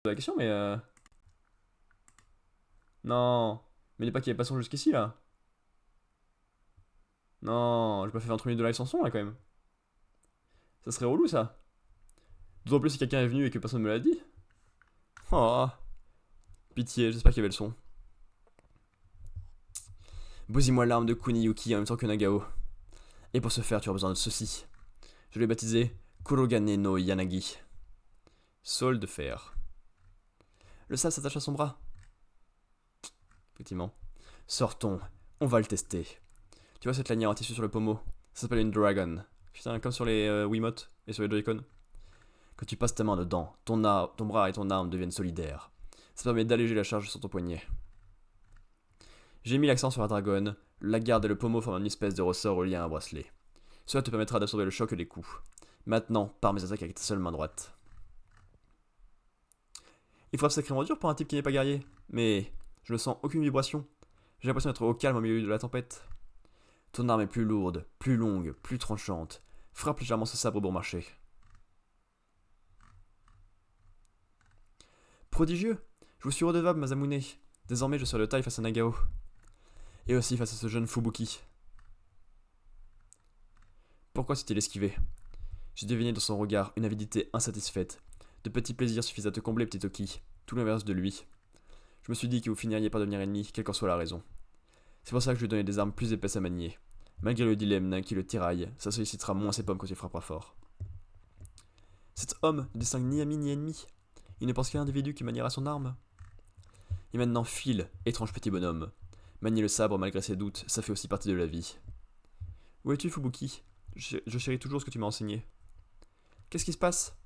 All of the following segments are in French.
la question, mais non. Mais il n'est pas qu'il y ait pas son jusqu'ici, là. Non, j'ai pas fait 23 minutes de live sans son, là, quand même. Ça serait relou, ça. D'autant plus si quelqu'un est venu et que personne me l'a dit. Oh, pitié, j'espère qu'il y avait le son. Bousille-moi l'arme de Kuniyuki en même temps que Nagao. Et pour ce faire, tu auras besoin de ceci. Je l'ai baptisé Kurogane no Yanagi. Saule de fer. Le sable s'attache à son bras. Effectivement. Sortons, on va le tester. Tu vois cette lanière en tissu sur le pommeau? Ça s'appelle une dragon. Putain, comme sur les Wiimotes et sur les Joy-Con. Quand tu passes ta main dedans, ton bras et ton arme deviennent solidaires. Ça permet d'alléger la charge sur ton poignet. J'ai mis l'accent sur la dragonne. La garde et le pommeau forment une espèce de ressort relié à un bracelet. Cela te permettra d'absorber le choc des coups. Maintenant, pars mes attaques avec ta seule main droite. Il frappe sacrément dur pour un type qui n'est pas guerrier. Mais je ne sens aucune vibration. J'ai l'impression d'être au calme au milieu de la tempête. Ton arme est plus lourde, plus longue, plus tranchante. Frappe légèrement ce sabre bon marché. Prodigieux. Je vous suis redevable, Masamune. Désormais, je serai de taille face à Nagao. Et aussi face à ce jeune Fubuki. Pourquoi s'est-il esquivé? J'ai deviné dans son regard une avidité insatisfaite. De petits plaisirs suffisent à te combler, petit Toki. Tout l'inverse de lui. Je me suis dit que vous finiriez par devenir ennemi, quelle qu'en soit la raison. C'est pour ça que je lui ai donné des armes plus épaisses à manier. Malgré le dilemme qui le tiraille, ça sollicitera moins ses pommes quand tu frapperas fort. Cet homme ne distingue ni ami ni ennemi. Il ne pense qu'à l'individu qui maniera son arme. Et maintenant file, étrange petit bonhomme. Manier le sabre malgré ses doutes, ça fait aussi partie de la vie. Où es-tu, Fubuki? Je chéris toujours ce que tu m'as enseigné. Qu'est-ce qui se passe?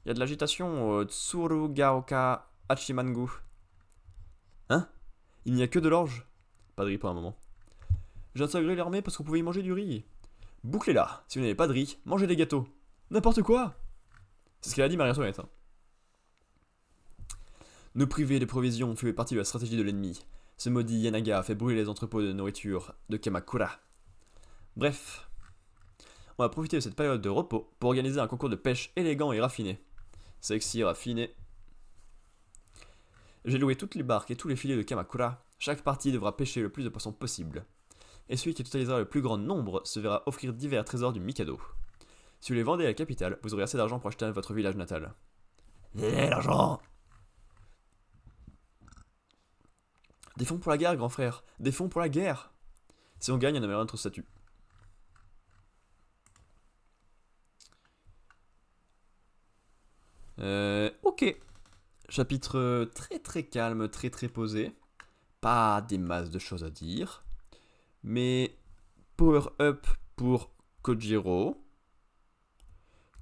Il y a de l'agitation au Tsurugaoka Hachimangu. Hein? Il n'y a que de l'orge? Pas de riz pour un moment. J'ai intégré l'armée parce qu'on pouvait y manger du riz. Bouclez-la. Si vous n'avez pas de riz, mangez des gâteaux. N'importe quoi. C'est ce qu'elle a dit Marie-Antoinette. Hein. Nous priver de provisions fait partie de la stratégie de l'ennemi. Ce maudit Yanaga a fait brûler les entrepôts de nourriture de Kamakura. Bref, on va profiter de cette période de repos pour organiser un concours de pêche élégant et raffiné. Sexy, raffiné. J'ai loué toutes les barques et tous les filets de Kamakura. Chaque partie devra pêcher le plus de poissons possible. Et celui qui totalisera le plus grand nombre se verra offrir divers trésors du Mikado. Si vous les vendez à la capitale, vous aurez assez d'argent pour acheter votre village natal. L'argent! Des fonds pour la guerre, grand frère. Des fonds pour la guerre. Si on gagne, on amènera notre statut. Ok. Chapitre très très calme, très très posé. Pas des masses de choses à dire. Mais power up pour Kojiro.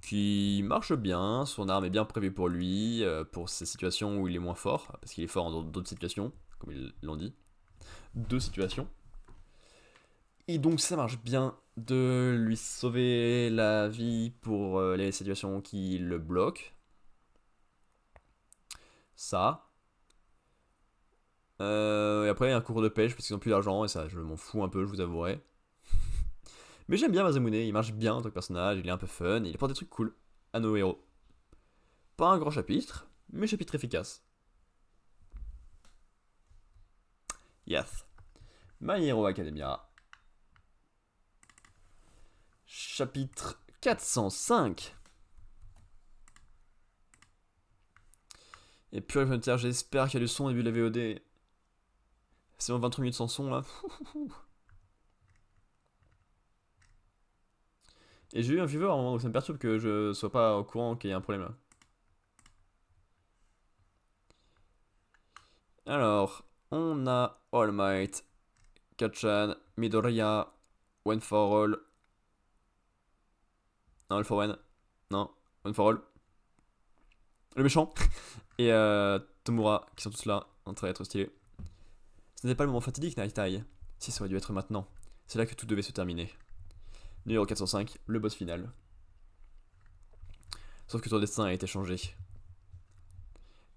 Qui marche bien, son arme est bien prévue pour lui, pour ces situations où il est moins fort, parce qu'il est fort dans d'autres situations, comme ils l'ont dit. Deux situations. Et donc ça marche bien de lui sauver la vie pour les situations qui le bloquent. Ça. Et après, un cours de pêche parce qu'ils ont plus d'argent, et ça, je m'en fous un peu, je vous avouerai. Mais j'aime bien Masamune, il marche bien en tant que personnage, il est un peu fun, et il apporte des trucs cool à nos héros. Pas un grand chapitre, mais chapitre efficace. Yes. My Hero Academia. Chapitre 405. Et puis j'espère qu'il y a du son au début de la VOD. C'est 23 minutes sans son là. Et j'ai eu un viewer à un moment, donc ça me perturbe que je sois pas au courant qu'il y a un problème là. Alors, on a All Might, Kachan, Midoriya, One for All. Non, All for One. Non, One for All. Le méchant. Et Tomura, qui sont tous là, en train d'être stylés. Ce n'était pas le moment fatidique, Nighteye. Si, ça aurait dû être maintenant. C'est là que tout devait se terminer. Numéro 405, le boss final. Sauf que ton destin a été changé.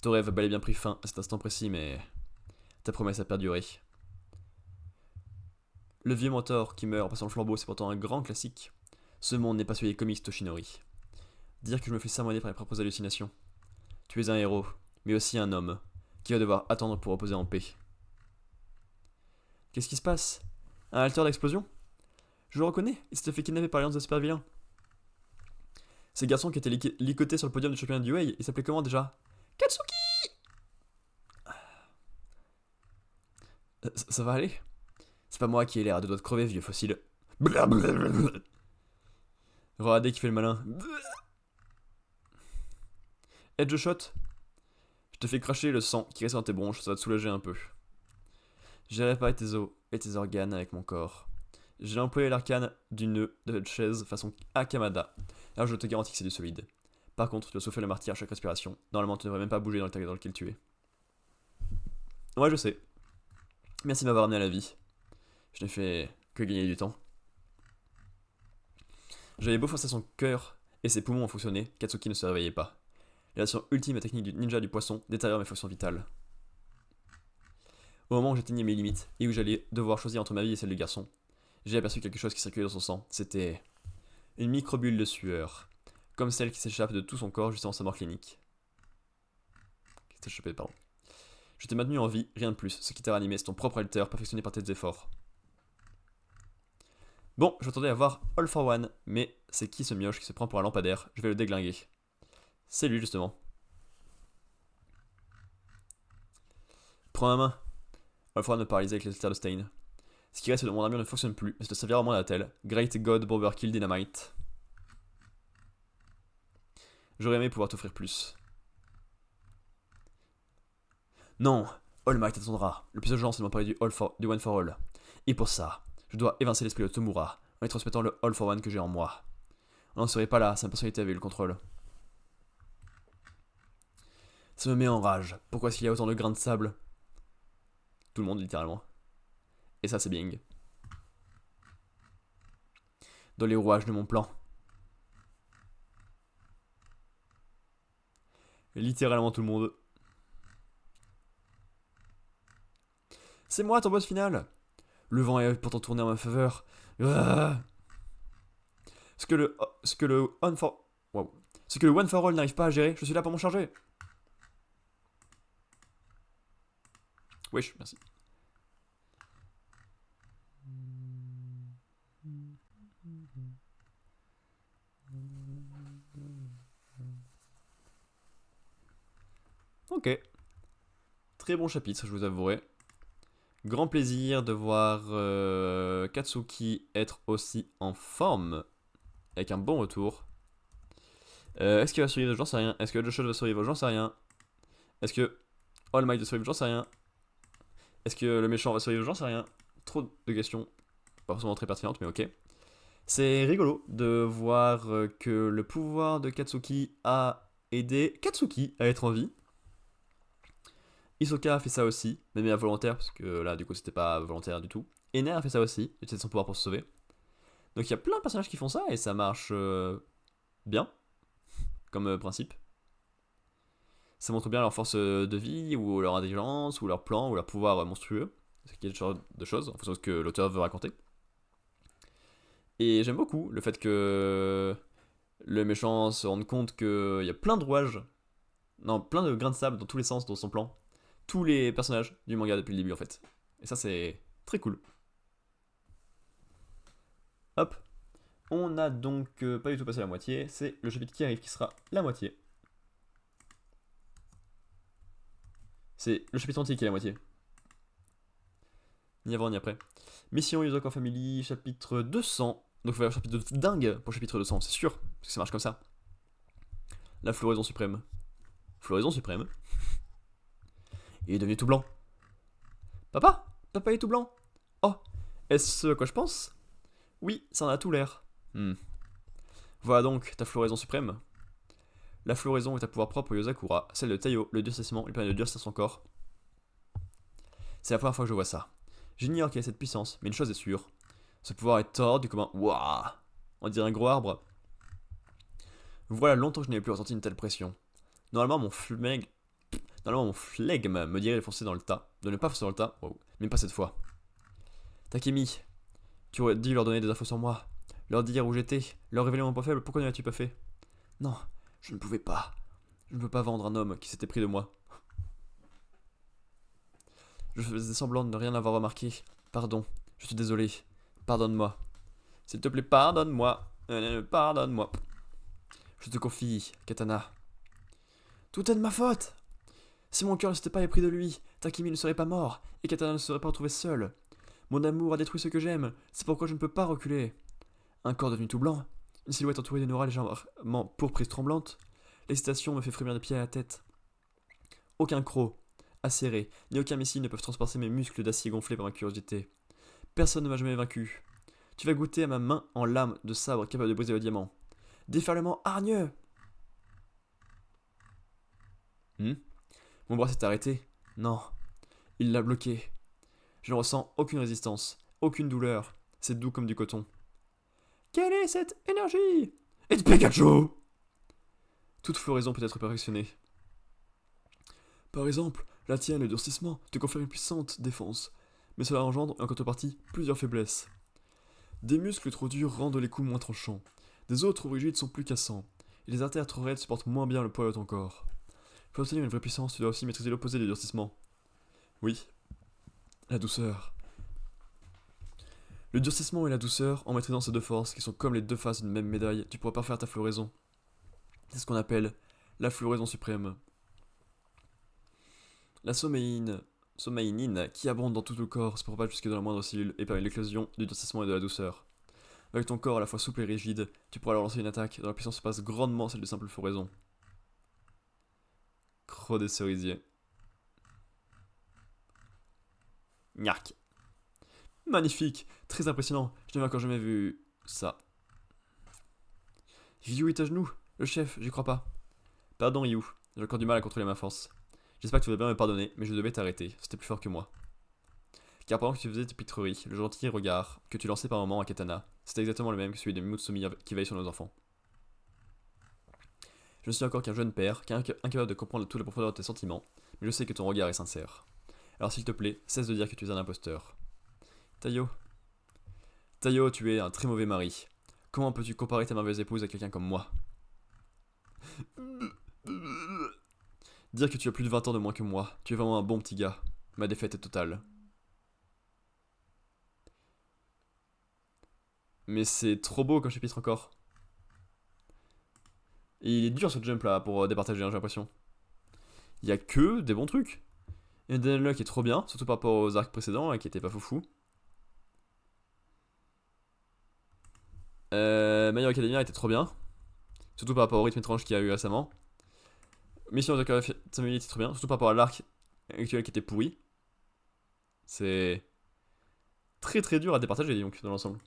Ton rêve a bel et bien pris fin à cet instant précis, mais ta promesse a perduré. Le vieux mentor qui meurt en passant le flambeau, c'est pourtant un grand classique. Ce monde n'est pas celui des comics Toshinori. Dire que je me fais sermonner par mes propres hallucinations. Tu es un héros, mais aussi un homme, qui va devoir attendre pour reposer en paix. Qu'est-ce qui se passe? Un alter d'explosion? Je le reconnais, il s'était fait kidnapper par l'alliance des super vilains. Ces garçons qui étaient licotés sur le podium du championnat du Wei, ils s'appelaient comment déjà? Katsuki! Ça va aller? C'est pas moi qui ai l'air à deux doigts de crever, vieux fossile. Regardez qui fait le malin. Edge shot. Je te fais cracher le sang qui reste dans tes bronches, ça va te soulager un peu. J'ai réparé tes os et tes organes avec mon corps. J'ai employé l'arcane du nœud de chaise façon Akamada. Alors je te garantis que c'est du solide. Par contre, tu dois souffler le martyr à chaque respiration. Normalement, tu ne devrais même pas bouger dans l'état dans lequel tu es. Ouais, je sais. Merci de m'avoir ramené à la vie. Je n'ai fait que gagner du temps. J'avais beau forcer son cœur et ses poumons ont fonctionné, Katsuki ne se réveillait pas. La version ultime et technique du ninja du poisson détériore mes fonctions vitales. Au moment où j'atteignais mes limites et où j'allais devoir choisir entre ma vie et celle du garçon, j'ai aperçu quelque chose qui circulait dans son sang. C'était une microbulle de sueur, comme celle qui s'échappe de tout son corps juste avant sa mort clinique. Qui s'est échappée, pardon. Je t'ai maintenu en vie, rien de plus. Ce qui t'a ranimé, c'est ton propre alter, perfectionné par tes efforts. Bon, je m'attendais à voir All for One, mais c'est qui ce mioche qui se prend pour un lampadaire? Je vais le déglinguer. C'est lui, justement. Prends ma main. All for One me paralysait avec les alter de Stain. Ce qui reste de mon armure ne fonctionne plus, mais ça te servira au moins d'attel. Great God Bomber Kill Dynamite. J'aurais aimé pouvoir t'offrir plus. Non, All Might attendra. Le plus urgent, c'est de m'emparer du One for All. Et pour ça, je dois évincer l'esprit de Tomura en lui transmettant le All for One que j'ai en moi. On n'en serait pas là, sa personnalité avait eu le contrôle. Ça me met en rage. Pourquoi est-ce qu'il y a autant de grains de sable? Tout le monde, littéralement. Et ça, c'est Bing. Dans les rouages de mon plan. Littéralement tout le monde. C'est moi ton boss final. Le vent est pourtant tourné en ma faveur. Ce que le One for... Wow. Ce que le One for All n'arrive pas à gérer, je suis là pour m'en charger. Wesh, merci. Ok. Très bon chapitre, je vous avouerai. Grand plaisir de voir Katsuki être aussi en forme. Avec un bon retour. Est-ce qu'il va survivre? J'en sais rien. Est-ce que Joshua va survivre? J'en sais rien. Est-ce que All Might va survivre? J'en sais rien. Est-ce que le méchant va survivre? J'en sais rien. Trop de questions. Pas forcément très pertinentes, mais ok. C'est rigolo de voir que le pouvoir de Katsuki a aidé Katsuki à être en vie. Hisoka a fait ça aussi, même involontaire, parce que là, du coup, c'était pas volontaire du tout. Ener a fait ça aussi, il utilisait son pouvoir pour se sauver. Donc il y a plein de personnages qui font ça, et ça marche bien, comme principe. Ça montre bien leur force de vie, ou leur intelligence, ou leur plan, ou leur pouvoir monstrueux. C'est quelque chose de choses, en fonction de ce que l'auteur veut raconter. Et j'aime beaucoup le fait que le méchant se rende compte qu'il y a plein de rouages, non, plein de grains de sable dans tous les sens dans son plan. Tous les personnages du manga depuis le début en fait. Et ça c'est très cool. Hop. On a donc pas du tout passé la moitié. C'est le chapitre qui arrive qui sera la moitié. C'est le chapitre entier qui est la moitié. Ni avant ni après. Mission Yuzoka Family, chapitre 200. Donc il faut faire un chapitre de dingue pour le chapitre 200, c'est sûr. Parce que ça marche comme ça. La floraison suprême. Floraison suprême. Il est devenu tout blanc. Papa? Papa est tout blanc. Oh, est-ce ce à quoi je pense? Oui, ça en a tout l'air. Voilà donc ta floraison suprême. La floraison est un pouvoir propre au Yozakura, celle de Taiyo, le durcissement, lui permet de durcir son corps. C'est la première fois que je vois ça. J'ignore qu'il y a cette puissance, mais une chose est sûre. Ce pouvoir est hors du commun. Waouh! On dirait un gros arbre. Voilà longtemps que je n'avais plus ressenti une telle pression. Normalement mon flegme me dirait de foncer dans le tas. De ne pas foncer dans le tas, wow. Mais pas cette fois. Takemi, tu aurais dû leur donner des infos sur moi. Leur dire où j'étais, leur révéler mon point faible, pourquoi ne l'as-tu pas fait? Non, je ne pouvais pas. Je ne peux pas vendre un homme qui s'était pris de moi. Je faisais semblant de ne rien avoir remarqué. Pardon, je suis désolé. Pardonne-moi. S'il te plaît, pardonne-moi. Pardonne-moi. Je te confie, Katana. Tout est de ma faute. Si mon cœur ne s'était pas épris de lui, Takemi ne serait pas mort, et Katana ne serait pas retrouvé seul. Mon amour a détruit ce que j'aime, c'est pourquoi je ne peux pas reculer. Un corps devenu tout blanc, une silhouette entourée d'une aura légèrement pourpre et tremblante. L'excitation me fait frémir des pieds à la tête. Aucun croc, acéré, ni aucun missile ne peuvent transporter mes muscles d'acier gonflés par ma curiosité. Personne ne m'a jamais vaincu. Tu vas goûter à ma main en lame de sabre capable de briser le diamant. Déferlement hargneux. Mon bras s'est arrêté. Non, il l'a bloqué. Je ne ressens aucune résistance, aucune douleur. C'est doux comme du coton. Quelle est cette énergie? Et Pikachu! Toute floraison peut être perfectionnée. Par exemple, la tienne, le durcissement, te confère une puissante défense, mais cela engendre en contrepartie plusieurs faiblesses. Des muscles trop durs rendent les coups moins tranchants, des os trop rigides sont plus cassants, et les artères trop raides supportent moins bien le poids de ton corps. Pour obtenir une vraie puissance, tu dois aussi maîtriser l'opposé du durcissement. Oui, la douceur. Le durcissement et la douceur, en maîtrisant ces deux forces, qui sont comme les deux faces d'une même médaille, tu pourras parfaire ta floraison. C'est ce qu'on appelle la floraison suprême. La somaïnine, qui abonde dans tout le corps, se propage jusque dans la moindre cellule et permet l'éclosion du durcissement et de la douceur. Avec ton corps à la fois souple et rigide, tu pourras alors lancer une attaque dont la puissance passe grandement celle de simple floraison. Croc des cerisiers. Nyark. Magnifique, très impressionnant, je n'avais encore jamais vu ça. Ryu est à genoux, le chef, j'y crois pas. Pardon Ryu, j'ai encore du mal à contrôler ma force. J'espère que tu vas bien me pardonner, mais je devais t'arrêter, c'était plus fort que moi. Car pendant que tu faisais tes pitreries, le gentil regard que tu lançais par moments à Katana, c'était exactement le même que celui de Mutsumi qui veille sur nos enfants. Je ne suis encore qu'un jeune père, incapable de comprendre toute la profondeur de tes sentiments, mais je sais que ton regard est sincère. Alors s'il te plaît, cesse de dire que tu es un imposteur. Tayo, tu es un très mauvais mari. Comment peux-tu comparer ta merveilleuse épouse à quelqu'un comme moi? Dire que tu as plus de 20 ans de moins que moi, tu es vraiment un bon petit gars. Ma défaite est totale. Mais c'est trop beau comme chapitre encore. Et il est dur ce jump là pour départager, hein, j'ai l'impression. Il y a que des bons trucs. Il y a Daniel qui est trop bien, surtout par rapport aux arcs précédents qui étaient pas foufou. My Hero Academia était trop bien, surtout par rapport au rythme étrange qu'il y a eu récemment. Mission of the Family était trop bien, surtout par rapport à l'arc actuel qui était pourri. C'est très très dur à départager donc dans l'ensemble.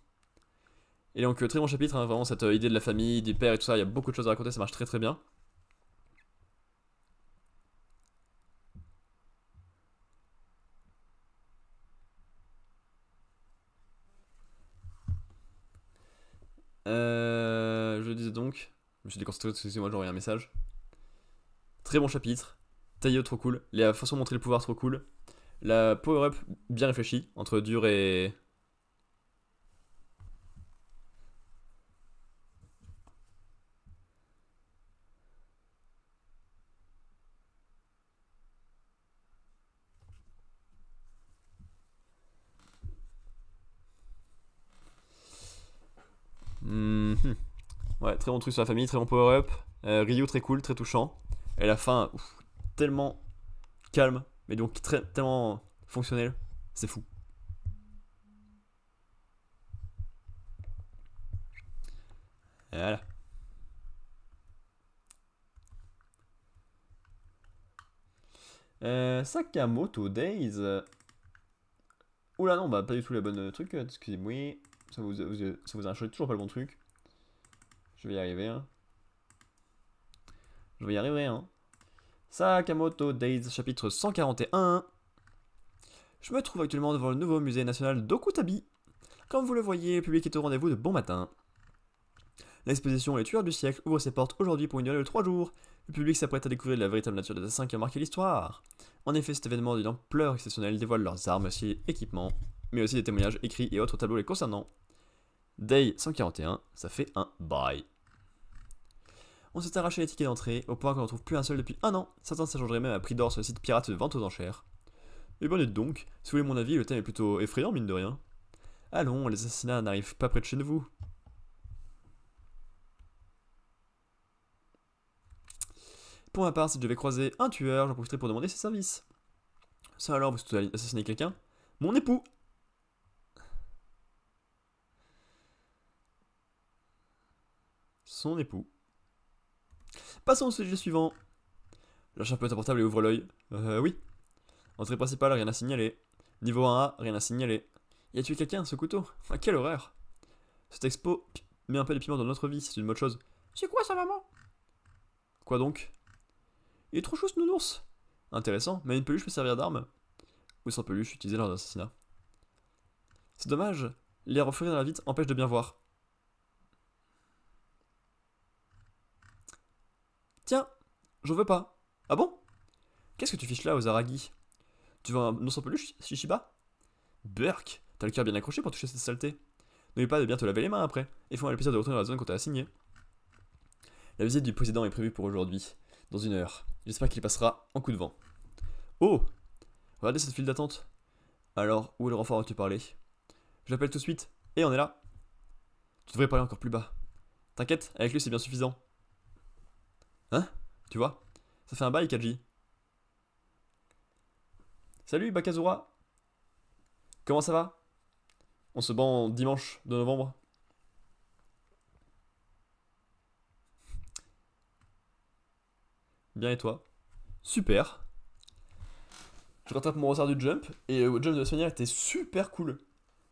Et donc très bon chapitre, hein, vraiment cette idée de la famille, du père et tout ça, il y a beaucoup de choses à raconter, ça marche très très bien. Je disais donc, je me suis déconcentré, excusez-moi, j'ai envoyé un message. Très bon chapitre, Taillot trop cool, la façon de montrer le pouvoir trop cool, la power-up bien réfléchie, entre dur et... Ouais, très bon truc sur la famille, très bon power-up. Ryu très cool, très touchant. Et la fin, tellement calme, mais donc tellement fonctionnel, c'est fou. Et voilà. Sakamoto Days. Oula non, bah pas du tout la bonne truc, excusez-moi. Ça vous a toujours pas le bon truc. Je vais y arriver, hein. Je vais y arriver, hein. Sakamoto Days, chapitre 141. Je me trouve actuellement devant le nouveau musée national d'Okutabi. Comme vous le voyez, le public est au rendez-vous de bon matin. L'exposition Les Tueurs du siècle ouvre ses portes aujourd'hui pour une durée de 3 jours. Le public s'apprête à découvrir la véritable nature des assassins qui ont marqué l'histoire. En effet, cet événement d'une ampleur exceptionnelle dévoile leurs armes et équipements, mais aussi des témoignages écrits et autres tableaux les concernant. Day 141, ça fait un bail. On s'est arraché les tickets d'entrée, au point qu'on n'en trouve plus un seul depuis un an. Certains s'échangeraient même à prix d'or sur le site pirate de vente aux enchères. Eh ben dites donc, si vous voulez mon avis, le thème est plutôt effrayant, mine de rien. Allons, les assassinats n'arrivent pas près de chez vous. Pour ma part, si je devais croiser un tueur, j'en profiterais pour demander ses services. Ça alors, vous souhaitez assassiner quelqu'un? Mon époux! Son époux. Passons au sujet suivant. Lâche un peu ta portable et ouvre l'œil. Oui. Entrée principale, rien à signaler. Niveau 1A, rien à signaler. Y a tué quelqu'un, ce couteau? Ah, quelle horreur! Cette expo met un peu de piment dans notre vie, c'est une bonne chose. C'est quoi ça, maman? Quoi donc? Il est trop chou ce nounours! Intéressant, mais une peluche peut servir d'arme? Ou sans peluche, utilisée lors d'un assassinat. C'est dommage, les reflets dans la vitre empêchent de bien voir. Tiens, j'en veux pas. Ah bon? Qu'est-ce que tu fiches là aux Aragi? Tu veux un ours en peluche, Shishiba? Burk, t'as le cœur bien accroché pour toucher cette saleté. N'oublie pas de bien te laver les mains après, et fais-moi le plaisir de retourner dans la zone qu'on t'a assignée. La visite du président est prévue pour aujourd'hui, dans 1 heure. J'espère qu'il passera en coup de vent. Oh! Regardez cette file d'attente. Alors, où est le renfort dont tu parlais? Je l'appelle tout de suite. Et on est là. Tu devrais parler encore plus bas. T'inquiète, avec lui c'est bien suffisant. Hein? Tu vois? Ça fait un bail, Kaji. Salut, Bakazura. Comment ça va? On se bat dimanche de novembre. Bien et toi? Super. Je rattrape mon retard du jump, et le jump de la semaine dernière était super cool.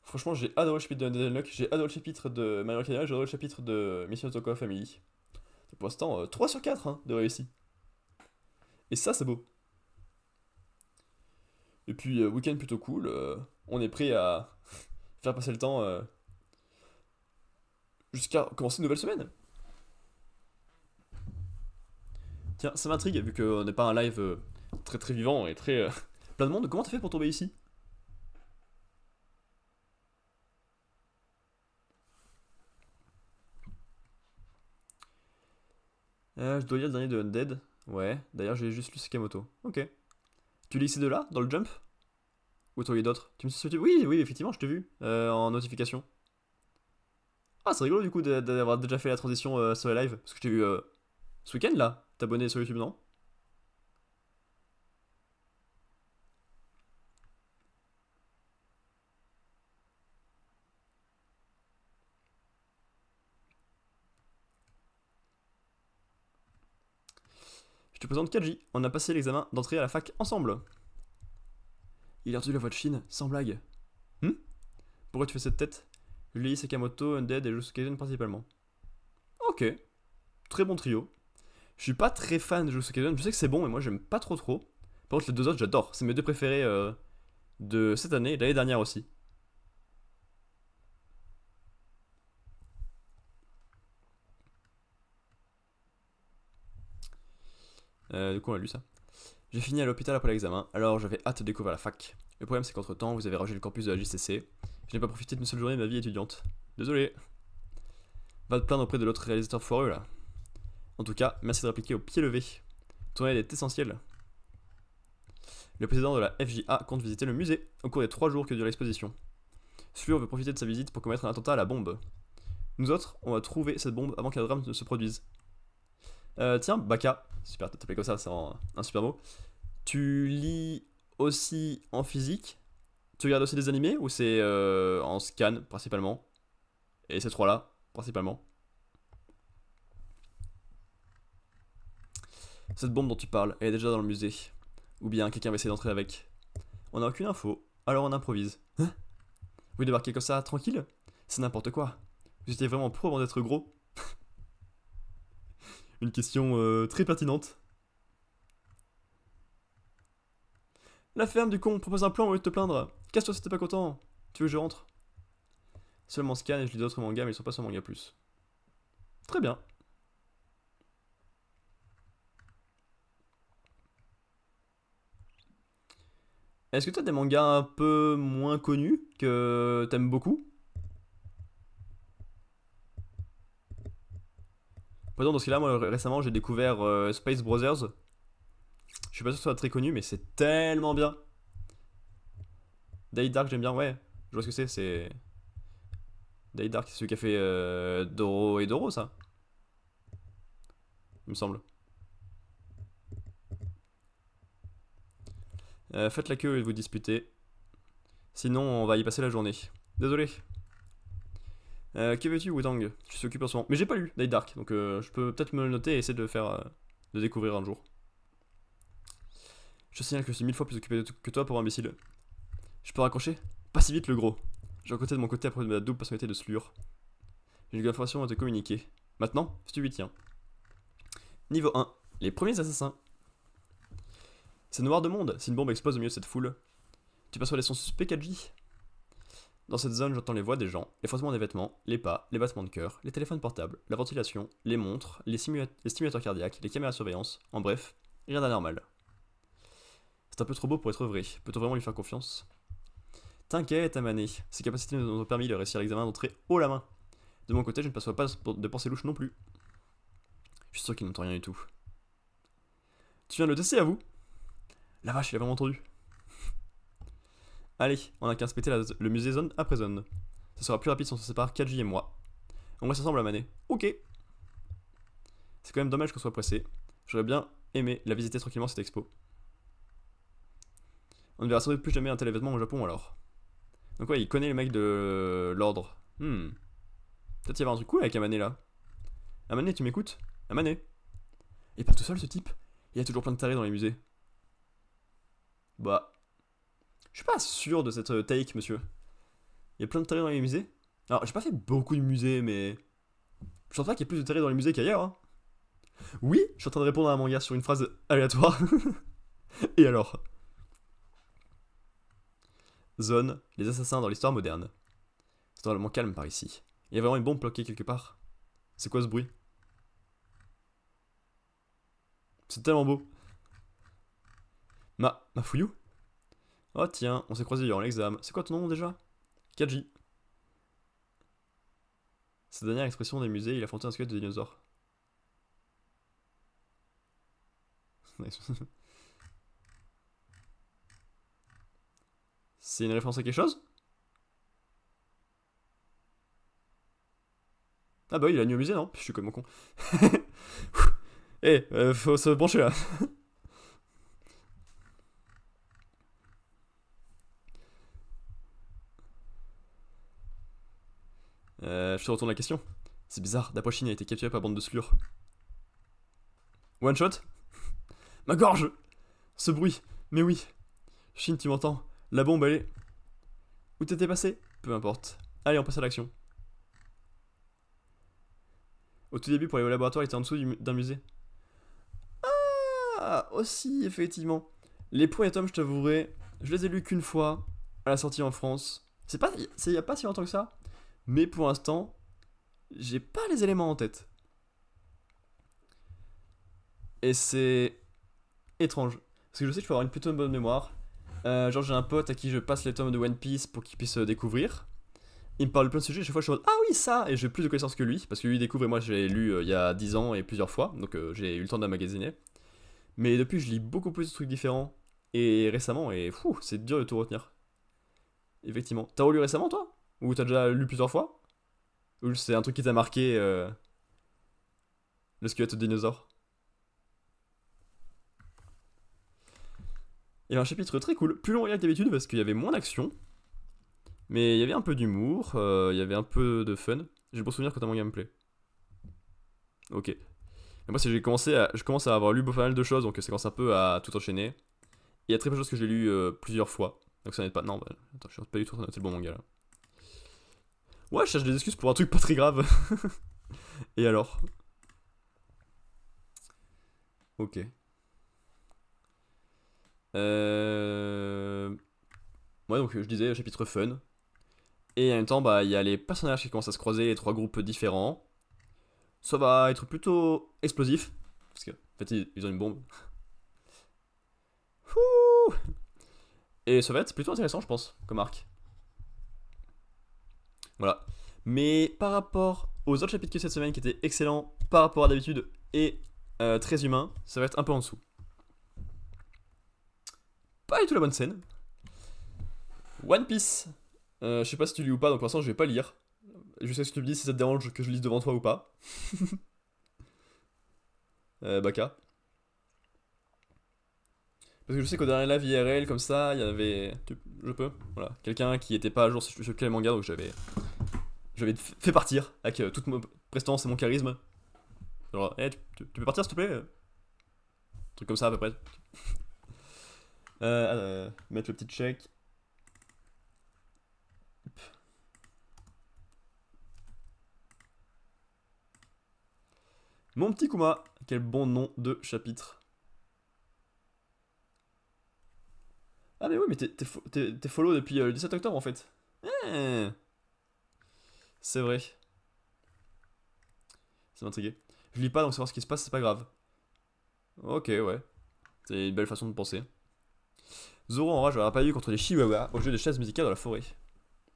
Franchement, j'ai adoré le chapitre de Undead Unluck, j'ai adoré le chapitre de Mario Kart, j'ai adoré le chapitre de Mission Tokoa Family. Pour l'instant, 3 sur 4 hein, de réussi. Et ça, c'est beau. Et puis, week-end plutôt cool, on est prêt à faire passer le temps jusqu'à commencer une nouvelle semaine. Tiens, ça m'intrigue, vu qu'on n'est pas un live très très vivant et très plein de monde. Comment t'as fait pour tomber ici? Je dois lire le dernier de Undead. Ouais, d'ailleurs j'ai juste lu Sakamoto. Ok. Tu lis ces deux-là, dans le jump? Ou t'en lis d'autres? Tu me suis sur Oui, oui, effectivement, je t'ai vu, en notification. Ah, c'est rigolo du coup d'avoir déjà fait la transition sur les live. Parce que je t'ai vu ce week-end là. T'abonner sur YouTube, non? Je te présente Kaji. On a passé l'examen d'entrée à la fac ensemble. Il a entendu la voix de Shin, sans blague. Pourquoi tu fais cette tête? Je lis Sakamoto, Undead et Jujutsu Kaisen principalement. Ok, très bon trio. Je suis pas très fan de Jujutsu Kaisen, je sais que c'est bon, mais moi j'aime pas trop trop. Par contre, les deux autres, j'adore. C'est mes deux préférés de cette année et de l'année dernière aussi. Du coup, on a lu ça. J'ai fini à l'hôpital après l'examen, alors j'avais hâte de découvrir la fac. Le problème, c'est qu'entre temps, vous avez rangé le campus de la JCC. Je n'ai pas profité d'une seule journée de ma vie étudiante. Désolé. Va te plaindre auprès de l'autre réalisateur foireux là. En tout cas, merci de répliquer au pied levé. Ton aide est essentielle. Le président de la FJA compte visiter le musée au cours des 3 jours que dure l'exposition. Fleur veut profiter de sa visite pour commettre un attentat à la bombe. Nous autres, on va trouver cette bombe avant qu'un drame ne se produise. Tiens, Baka, super, t'as tapé comme ça, c'est un super mot. Tu lis aussi en physique? Tu regardes aussi des animés ou c'est en scan principalement? Et ces trois-là, principalement. Cette bombe dont tu parles, elle est déjà dans le musée. Ou bien quelqu'un va essayer d'entrer avec. On n'a aucune info, alors on improvise. Hein? Vous débarquez comme ça, tranquille? C'est n'importe quoi. Vous étiez vraiment pro avant d'être gros? Une question très pertinente. La ferme du con propose un plan au lieu de te plaindre. Casse-toi si t'es pas content. Tu veux que je rentre? Seulement scan et je lis d'autres mangas, mais ils sont pas sur Manga Plus. Très bien. Est-ce que t'as des mangas un peu moins connus que t'aimes beaucoup? Par exemple, dans ce cas-là, moi récemment j'ai découvert Space Brothers. Je suis pas sûr que ce soit très connu, mais c'est tellement bien. Day Dark, j'aime bien, ouais. Je vois ce que c'est. Day Dark, c'est celui qui a fait Doro et Doro, ça. Il me semble. Faites la queue et vous disputez. Sinon, on va y passer la journée. Désolé. Que veux-tu, Wutang? Tu t'occupes en ce moment. Mais j'ai pas lu Day Dark, donc je peux peut-être me le noter et essayer de le faire. De découvrir un jour. Je te signale que je suis 1000 fois plus occupé que toi pour imbécile. Je peux raccrocher? Pas si vite, le gros. J'ai rencontré de mon côté après ma double personnalité de slure. J'ai une information à te communiquer. Maintenant, si tu lui tiens. Niveau 1. Les premiers assassins. C'est noir de monde si une bombe explose au milieu de cette foule. Tu perçois les sons suspects, Kaji? Dans cette zone, j'entends les voix des gens, les frottements des vêtements, les pas, les battements de cœur, les téléphones portables, la ventilation, les montres, les stimulateurs cardiaques, les caméras de surveillance. En bref, rien d'anormal. C'est un peu trop beau pour être vrai. Peut-on vraiment lui faire confiance? T'inquiète, Amané. Ses capacités nous ont permis de réussir l'examen d'entrée haut la main. De mon côté, je ne perçois pas de pensée louche non plus. Je suis sûr qu'il n'entend rien du tout. Tu viens de le tester, à vous? La vache, il a vraiment entendu. Allez, on a qu'à inspecter le musée zone après zone. Ce sera plus rapide si on se sépare, Kaji et moi. On reste ensemble, Amané. Ok. C'est quand même dommage qu'on soit pressé. J'aurais bien aimé la visiter tranquillement, cette expo. On ne verra sans doute plus jamais un tel événement au Japon alors. Donc ouais, il connaît les mecs de l'ordre. Peut-être y avoir un truc cool avec Amané là. Amané, tu m'écoutes? Amané. Il est pas tout seul ce type? Il y a toujours plein de tarés dans les musées. Bah. Je suis pas sûr de cette take, monsieur. Il y a plein de tarés dans les musées? Alors, j'ai pas fait beaucoup de musées, mais. Je pense pas qu'il y ait plus de tarés dans les musées qu'ailleurs, hein. Oui, je suis en train de répondre à un manga sur une phrase aléatoire. Et alors? Zone, les assassins dans l'histoire moderne. C'est totalement calme par ici. Il y a vraiment une bombe bloquée quelque part. C'est quoi ce bruit? C'est tellement beau. Ma fouillou? Oh tiens, on s'est croisés durant l'examen. C'est quoi ton nom déjà? Kaji. Cette dernière expression des musées, il a affronté un squelette de dinosaure. C'est une référence à quelque chose? Ah bah oui, il a nuit au musée, non? Je suis comme mon con. Eh, faut se brancher là. Je te retourne la question. C'est bizarre, Dapochine a été capturé par bande de slurs. One shot? Ma gorge! Ce bruit! Mais oui! Shin, tu m'entends? La bombe, elle est. Où t'étais passé? Peu importe. Allez, on passe à l'action. Au tout début, pour aller au laboratoire, il était en dessous d'un musée. Ah, aussi, effectivement. Les premiers tomes, je t'avouerai, je les ai lus qu'une fois, à la sortie en France. C'est il y a pas si longtemps que ça. Mais pour l'instant, j'ai pas les éléments en tête. Et c'est étrange. Parce que je sais que je peux avoir une plutôt bonne mémoire. Genre, j'ai un pote à qui je passe les tomes de One Piece pour qu'il puisse découvrir. Il me parle de plein de sujets, chaque fois je suis en mode ah oui, ça! Et j'ai plus de connaissances que lui, parce que lui il découvre et moi je l'ai lu il y a 10 ans et plusieurs fois, donc j'ai eu le temps d'emmagasiner. Mais depuis, je lis beaucoup plus de trucs différents. Et récemment, et fou, c'est dur de tout retenir. Effectivement. T'as relu récemment, toi? Ou t'as déjà lu plusieurs fois? Ou c'est un truc qui t'a marqué, le squelette de dinosaure? Il y a un chapitre très cool, plus long que d'habitude parce qu'il y avait moins d'action. Mais il y avait un peu d'humour, il y avait un peu de fun. J'ai bon souvenir quand t'as mon gameplay. Ok. Et moi, c'est je commence à avoir lu pas mal de choses, donc ça commence un peu à tout enchaîner. Il y a très peu de choses que j'ai lues plusieurs fois. Donc ça n'aide pas. Non, bah, attends, je suis pas du tout en train de noter le bon manga là. Ouais, je cherche des excuses pour un truc pas très grave. Et alors? Ok. Ouais, donc je disais chapitre fun. Et en même temps, bah, il y a les personnages qui commencent à se croiser, les trois groupes différents. Ça va être plutôt explosif. Parce que, en fait, ils ont une bombe. Ouh. Et ça va être plutôt intéressant, je pense, comme arc. Voilà. Mais par rapport aux autres chapitres que cette semaine qui étaient excellents par rapport à d'habitude et très humains, ça va être un peu en dessous. Pas du tout la bonne scène. One Piece. Je sais pas si tu lis ou pas, donc pour l'instant je vais pas lire. Je sais ce que tu me dis si ça te dérange que je lise devant toi ou pas. Baka. Parce que je sais qu'au dernier live IRL, comme ça, il y avait. Je peux. Voilà. Quelqu'un qui était pas à jour sur quel manga, donc j'avais fait partir avec toute mon prestance et mon charisme. Genre, tu peux partir s'il te plaît? Un truc comme ça à peu près. Mettre le petit check. Mon petit Kuma, quel bon nom de chapitre. Ah mais oui, mais t'es follow depuis le 17 octobre en fait. Eh, c'est vrai, ça m'intriguait. Je lis pas donc savoir ce qui se passe c'est pas grave. Ok ouais, c'est une belle façon de penser. Zoro en rage j'aurais pas eu contre les chihuahuas au jeu de chaises musicales dans la forêt.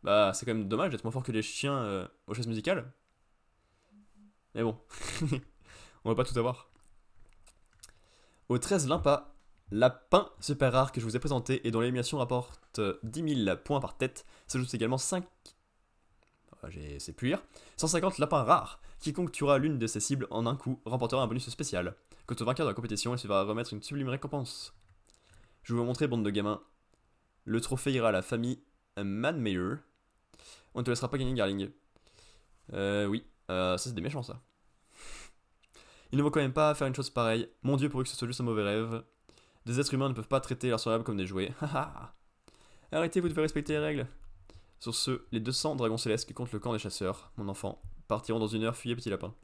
Bah c'est quand même dommage d'être moins fort que les chiens aux chaises musicales. Mais bon, on va pas tout avoir. Au 13 Limpa, lapin super rare que je vous ai présenté et dont l'élimination rapporte 10 000 points par tête, s'ajoute également 5. C'est plus lire. 150 lapins rares. Quiconque tuera l'une de ses cibles en un coup remportera un bonus spécial. Quant au vainqueur de la compétition, il se verra remettre une sublime récompense. Je vais vous montrer, bande de gamins. Le trophée ira à la famille Manmeyer. On ne te laissera pas gagner, Garling. Oui. Ça, c'est des méchants, ça. Il ne vaut quand même pas faire une chose pareille. Mon dieu, pourvu que ce soit juste un mauvais rêve. Des êtres humains ne peuvent pas traiter leurs semblables comme des jouets. Arrêtez, vous devez respecter les règles. Sur ce, les 200 dragons célestes qui comptent le camp des chasseurs, mon enfant, partiront dans une heure, fuyez petit lapin.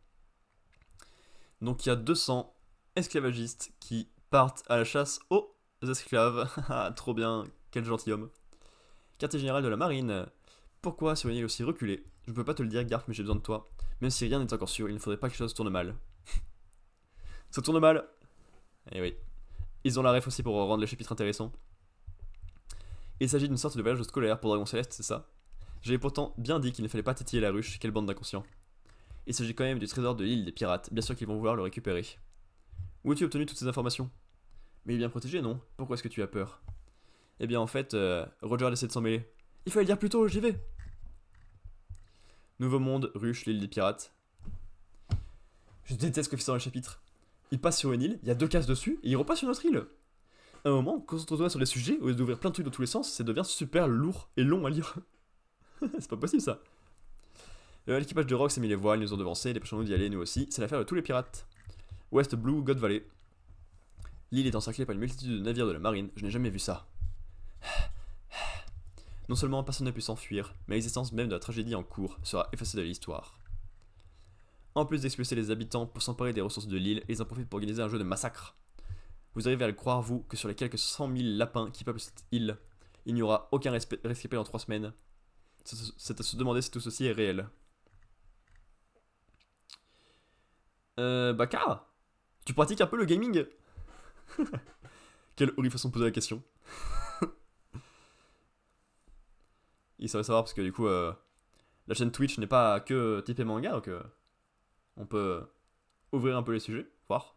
Donc il y a 200 esclavagistes qui partent à la chasse aux esclaves. Trop bien, quel gentilhomme. Quartier général de la marine. Pourquoi sur une île aussi reculée? Je peux pas te le dire, Garth, mais j'ai besoin de toi. Même si rien n'est encore sûr, il ne faudrait pas que les choses tournent mal. Ça tourne mal. Eh oui. Ils ont la ref aussi pour rendre les chapitres intéressants. Il s'agit d'une sorte de voyage scolaire pour Dragon Céleste, c'est ça? J'avais pourtant bien dit qu'il ne fallait pas titiller la ruche, quelle bande d'inconscients. Il s'agit quand même du trésor de l'île des pirates, bien sûr qu'ils vont vouloir le récupérer. Où as-tu obtenu toutes ces informations? Mais il est bien protégé, non? Pourquoi est-ce que tu as peur? Eh bien en fait, Roger a essayé de s'en mêler. Il fallait le dire plus tôt, j'y vais! Nouveau monde, ruche, l'île des pirates. Je déteste ce que fait ça dans le chapitre. Il passe sur une île, il y a 2 cases dessus, et il repasse sur notre île. À un moment, concentre-toi sur les sujets, au lieu d'ouvrir plein de trucs dans tous les sens, ça devient super lourd et long à lire. C'est pas possible ça. L'équipage de Rock s'est mis les voiles, ils nous ont devancés, dépêchons-nous d'y aller nous aussi, c'est l'affaire de tous les pirates. West Blue, God Valley. L'île est encerclée par une multitude de navires de la marine, je n'ai jamais vu ça. Non seulement personne n'a pu s'enfuir, mais l'existence même de la tragédie en cours sera effacée de l'histoire. En plus d'expulser les habitants pour s'emparer des ressources de l'île, ils en profitent pour organiser un jeu de massacre. Vous arrivez à le croire, vous, que sur les quelques 100 000 lapins qui peuplent cette île, il n'y aura aucun rescapé dans 3 semaines. C'est à se demander si tout ceci est réel. Baka, tu pratiques un peu le gaming? Quelle horrible façon de poser la question. Il savait savoir parce que du coup, la chaîne Twitch n'est pas que type et manga, donc on peut ouvrir un peu les sujets, voir.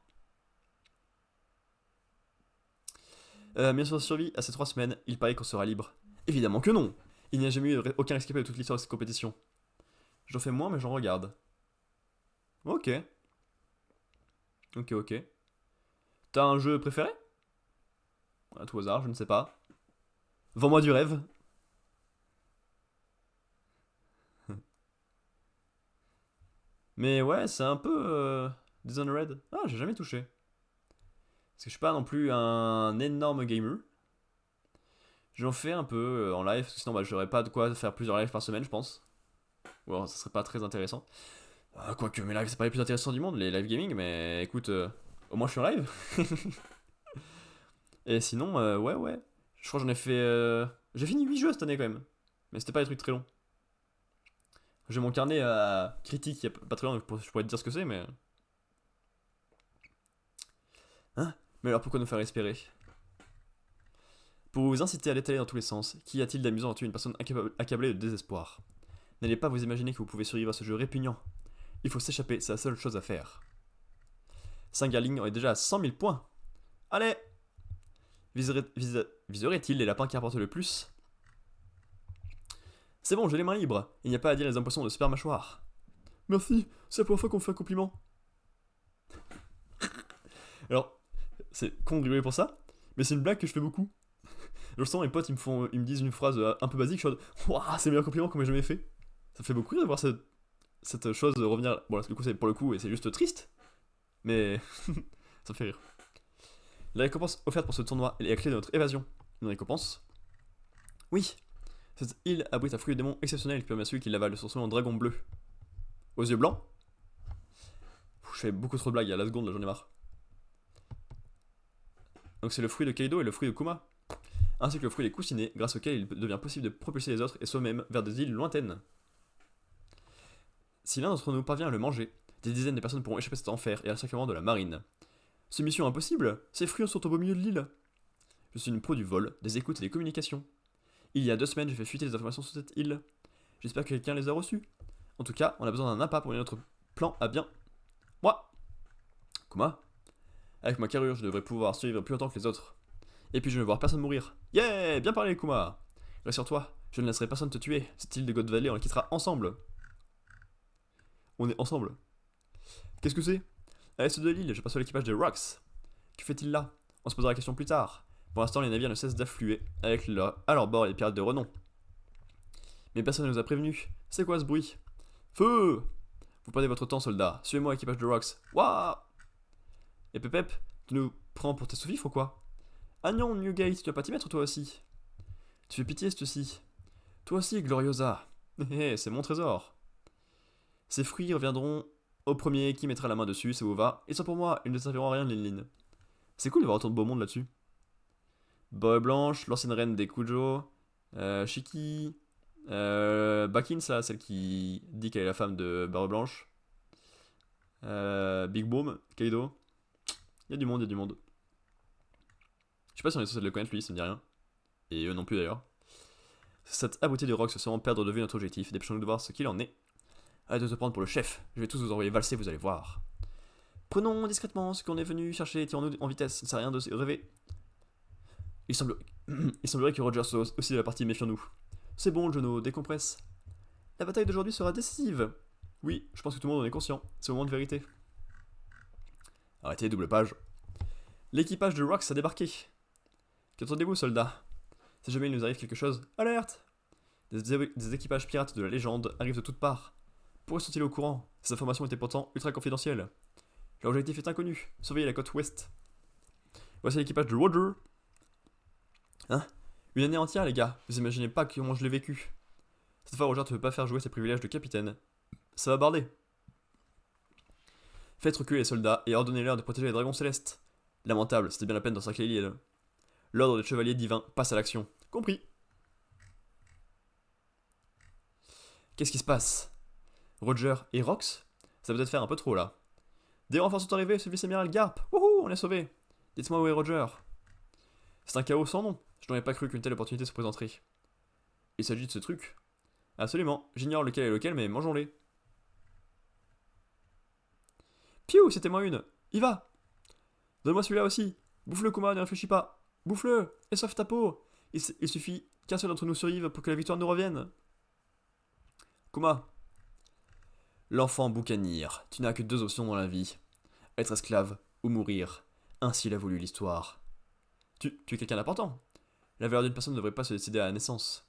Bien sûr, survie à ces 3 semaines, il paraît qu'on sera libre. Évidemment que non. Il n'y a jamais eu aucun escapé de toute l'histoire de cette compétition. J'en fais moins, mais j'en regarde. Ok. Ok. T'as un jeu préféré? À tout hasard, je ne sais pas. Vends-moi du rêve. Mais ouais, c'est un peu Dishonored. Ah, j'ai jamais touché. Parce que je suis pas non plus un énorme gamer. J'en fais un peu en live, parce que sinon bah, j'aurais pas de quoi faire plusieurs lives par semaine, je pense. Ou alors ça serait pas très intéressant. Quoique mes lives c'est pas les plus intéressants du monde, les live gaming, mais écoute, au moins je suis en live. Et sinon, ouais. Je crois que j'en ai fait. J'ai fini 8 jeux cette année quand même. Mais c'était pas des trucs très longs. J'ai mon carnet critique il y a pas très long, donc je pourrais te dire ce que c'est, mais. Hein? Mais alors pourquoi nous faire espérer? Pour vous inciter à l'étaler dans tous les sens, qu'y a-t-il d'amusant à tuer une personne accablée de désespoir? N'allez pas vous imaginer que vous pouvez survivre à ce jeu répugnant. Il faut s'échapper, c'est la seule chose à faire. Singaling est déjà à 100 000 points. Allez! Viserait-il les lapins qui rapportent le plus? C'est bon, j'ai les mains libres. Il n'y a pas à dire les impressions de super mâchoire. Merci, c'est la première fois qu'on me fait un compliment. Alors, c'est con de rigoler pour ça, mais c'est une blague que je fais beaucoup. Je sens mes potes, ils me disent une phrase un peu basique, je suis en mode, waouh, c'est le meilleur compliment qu'on m'ait jamais fait. Ça fait beaucoup rire de voir cette chose de revenir. Bon, là, du coup, c'est pour le coup, et c'est juste triste, mais ça me fait rire. La récompense offerte pour ce tournoi est la clé de notre évasion. Une récompense? Oui. Cette île abrite un fruit de démon exceptionnel qui permet à celui qui l'avale de son en dragon bleu. Aux yeux blancs? Je fais beaucoup trop de blagues à la seconde, là j'en ai marre. Donc c'est le fruit de Kaido et le fruit de Kuma, ainsi que le fruit des coussinets, grâce auquel il devient possible de propulser les autres et soi-même vers des îles lointaines. Si l'un d'entre nous parvient à le manger, des dizaines de personnes pourront échapper à cet enfer et à sacrement de la marine. C'est mission impossible. Ces fruits sont au beau milieu de l'île. Je suis une pro du vol, des écoutes et des communications. Il y a 2 semaines, j'ai fait fuiter des informations sur cette île. J'espère que quelqu'un les a reçues. En tout cas, on a besoin d'un appât pour mener notre plan à bien. Moi Kuma? Avec ma carrure, je devrais pouvoir survivre plus longtemps que les autres. Et puis je ne veux voir personne mourir. Yeah, bien parlé, Kuma. Rassure-toi, je ne laisserai personne te tuer. Cette île de God Valley, on la quittera ensemble. On est ensemble. Qu'est-ce que c'est? À l'est de l'île, je passe à l'équipage de Rox. Que fait-il là? On se posera la question plus tard. Pour l'instant, les navires ne cessent d'affluer, avec à leur bord les pirates de renom. Mais personne ne nous a prévenus. C'est quoi ce bruit? Feu! Vous perdez votre temps, soldats. Suivez-moi, équipage de Rox. Waouh! Et Pep, tu nous prends pour tes sous-fifres ou quoi? Ah non, Newgate, tu vas pas t'y mettre toi aussi. Tu fais pitié, ceci. Toi aussi, Gloriosa. Hé hé, c'est mon trésor. Ces fruits reviendront au premier qui mettra la main dessus, ça vous va? Ils sont pour moi, ils ne serviront à rien, Lin. C'est cool de voir autant de beau monde là-dessus. Boe Blanche, l'ancienne reine des Kujo, Shiki, Bakin, ça, celle qui dit qu'elle est la femme de Barbe Blanche, Big Boom, Kaido. Il y a du monde, il y a du monde. Je sais pas si on est censé le connaître lui, ça me dit rien. Et eux non plus d'ailleurs. Cette abruti de Rox sans perdre de vue notre objectif, dépêchons-nous de voir ce qu'il en est. Arrête de te prendre pour le chef, je vais tous vous envoyer valser, vous allez voir. Prenons discrètement ce qu'on est venu chercher et tirons-nous en vitesse, ça ne sert à rien de rêver. Il semblerait que Roger soit aussi de la partie méfions-nous. C'est bon, Jono, décompresse. La bataille d'aujourd'hui sera décisive. Oui, je pense que tout le monde en est conscient, c'est le moment de vérité. Arrêtez, double page. L'équipage de Rox a débarqué. Qu'attendez-vous, soldats? Si jamais il nous arrive quelque chose, alerte! Des équipages pirates de la légende arrivent de toutes parts. Pourquoi sont-ils au courant? Ces informations étaient pourtant ultra confidentielles. Leur objectif est inconnu, surveillez la côte ouest. Voici l'équipage de Roger. Hein? Une année entière, les gars, vous imaginez pas comment je l'ai vécu. Cette fois, Roger ne veut pas faire jouer ses privilèges de capitaine. Ça va barder. Faites reculer les soldats et ordonnez-leur de protéger les dragons célestes. Lamentable, c'était bien la peine d'encercler l'île. L'ordre des chevaliers divins passe à l'action. Compris. Qu'est-ce qui se passe? Roger et Rox? Ça va peut-être faire un peu trop là. Des renforts sont arrivés, ce vice-amiral Garp. Wouhou, on est sauvé. Dites-moi où est Roger. C'est un chaos sans nom. Je n'aurais pas cru qu'une telle opportunité se présenterait. Il s'agit de ce truc. Absolument, j'ignore lequel est lequel, mais mangeons-les. Piou, c'était moi une. Y va. Donne-moi celui-là aussi. Bouffe-le, Kuma, ne réfléchis pas. Bouffe-le et sauve ta peau. Il suffit qu'un seul d'entre nous survive pour que la victoire nous revienne. Kuma. L'enfant boucanir, tu n'as que 2 options dans la vie. Être esclave ou mourir. Ainsi l'a voulu l'histoire. Tu es quelqu'un d'important. La valeur d'une personne ne devrait pas se décider à la naissance.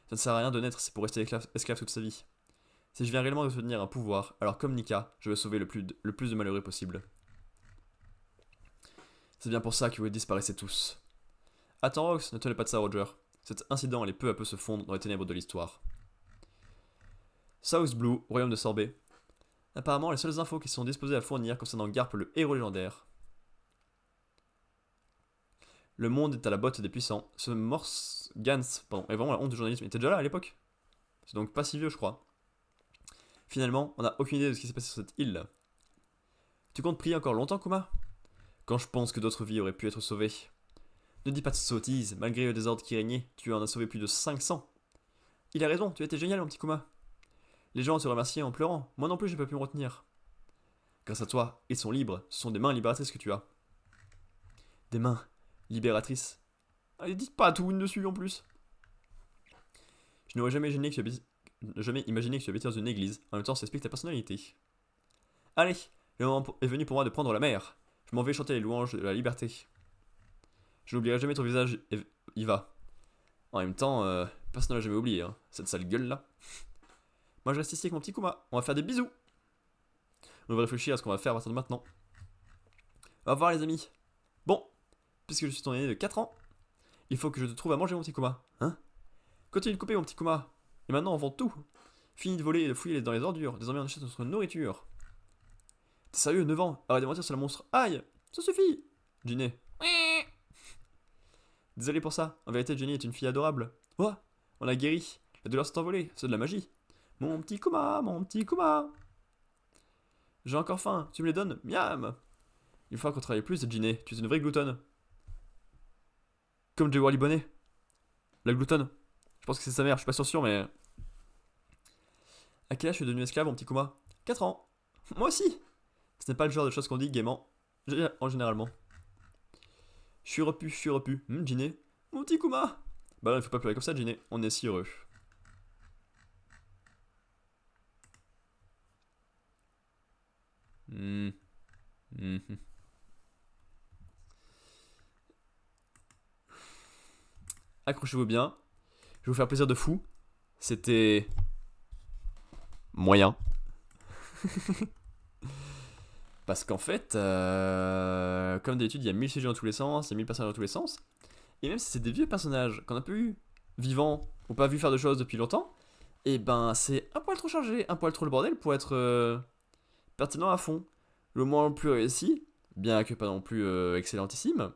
Ça ne sert à rien de naître, c'est pour rester esclave toute sa vie. Si je viens réellement de devenir un pouvoir, alors comme Nika, je vais sauver le plus de malheureux possible. C'est bien pour ça que vous disparaissez tous. Attends Rox, ne te lève pas de ça Roger. Cet incident allait peu à peu se fondre dans les ténèbres de l'histoire. South Blue, royaume de Sorbet. Apparemment, les seules infos qui sont disposées à fournir concernant Garp le héros légendaire. Le monde est à la botte des puissants. Ce Morse Gans, pardon, est vraiment la honte du journalisme. Il était déjà là à l'époque. C'est donc pas si vieux, je crois. Finalement, on n'a aucune idée de ce qui s'est passé sur cette île. Tu comptes prier encore longtemps, Kuma? Quand je pense que d'autres vies auraient pu être sauvées. Ne dis pas de sottises, malgré le désordre qui régnait, tu en as sauvé plus de 500. Il a raison, tu étais génial, mon petit Kuma. Les gens te remerciaient en pleurant, moi non plus j'ai pas pu me retenir. Grâce à toi, ils sont libres, ce sont des mains libératrices que tu as. Des mains libératrices. Allez, dites pas tout dessus en plus. Je n'aurais jamais imaginé que tu habitais dans une église. En même temps, ça explique ta personnalité. Allez, le moment est venu pour moi de prendre la mer. Je m'en vais chanter les louanges de la liberté. Je n'oublierai jamais ton visage, Eva. En même temps, personne ne l'a jamais oublié, hein, cette sale gueule là. Moi je reste ici avec mon petit Kuma, on va faire des bisous. On va réfléchir à ce qu'on va faire à partir de maintenant. Au revoir les amis. Bon, puisque je suis ton aîné de 4 ans, il faut que je te trouve à manger mon petit Kuma. Hein? Continue de couper mon petit Kuma. Et maintenant on vend tout. Fini de voler et de fouiller dans les ordures, désormais on achète notre nourriture. T'es sérieux, 9 ans? Arrête de mentir sur le monstre. Aïe! Ça suffit! Ginny. Désolé pour ça, en vérité Jenny est une fille adorable. Oh, on l'a guéri, la douleur s'est envolée, c'est de la magie. Mon petit Kuma, mon petit Kuma. J'ai encore faim, tu me les donnes? Miam. Il faudra qu'on travaille plus, Ginny, tu es une vraie gloutonne. Comme Jay Wally Bonnet. La gloutonne. Je pense que c'est sa mère, je suis pas sûr, mais... À quel âge je suis devenu esclave, mon petit Kuma? 4 ans. Moi aussi. Ce n'est pas le genre de choses qu'on dit gaiement, en généralement. Je suis repu. Ginny. Mon petit Kuma. Bah non, il faut pas pleurer comme ça, Ginny. On est si heureux. Accrochez-vous bien. Je vais vous faire plaisir de fou. C'était... moyen. Parce qu'en fait, comme d'habitude, il y a 1000 sujets dans tous les sens, il y a 1000 personnages dans tous les sens. Et même si c'est des vieux personnages qu'on a peu eu vivants ou pas vu faire de choses depuis longtemps, et ben c'est un poil trop chargé, un poil trop le bordel pour être pertinent à fond. Le moins le plus réussi, bien que pas non plus excellentissime,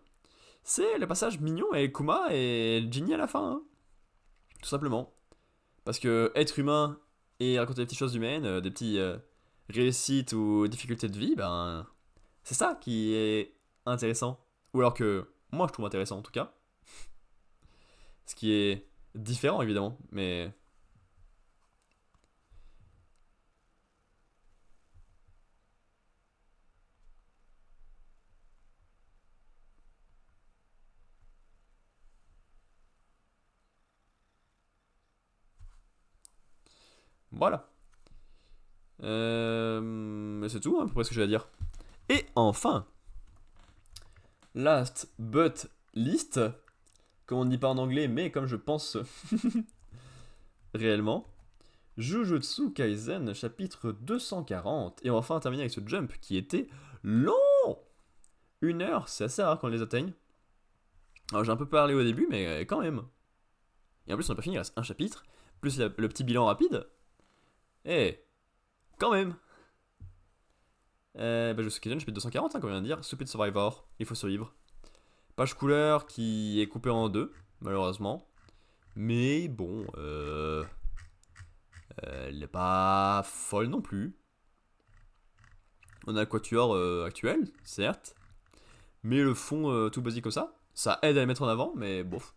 c'est le passage mignon avec Kuma et Ginny à la fin. Hein. Tout simplement. Parce que être humain et raconter des petites choses humaines, des petits réussites ou difficultés de vie, ben c'est ça qui est intéressant. Ou alors que moi je trouve intéressant en tout cas. Ce qui est différent évidemment, mais... Voilà. Mais c'est tout, hein, à peu près ce que j'ai à dire. Et enfin, last but least, comme on ne dit pas en anglais, mais comme je pense réellement, Jujutsu Kaisen chapitre 240. Et on va enfin terminer avec ce jump qui était long. 1 heure, c'est assez rare qu'on les atteigne. Alors j'ai un peu parlé au début, mais quand même. Et en plus on n'a pas fini, il reste un chapitre, plus le petit bilan rapide. Et quand même. Jujutsu Kaisen chapitre 240, hein, comme on vient de dire. Stupid Survivor, il faut survivre. Page couleur qui est coupée en deux, malheureusement. Mais bon, elle n'est pas folle non plus. On a le quatuor actuel, certes. Mais le fond tout basique comme ça aide à les mettre en avant, mais bof.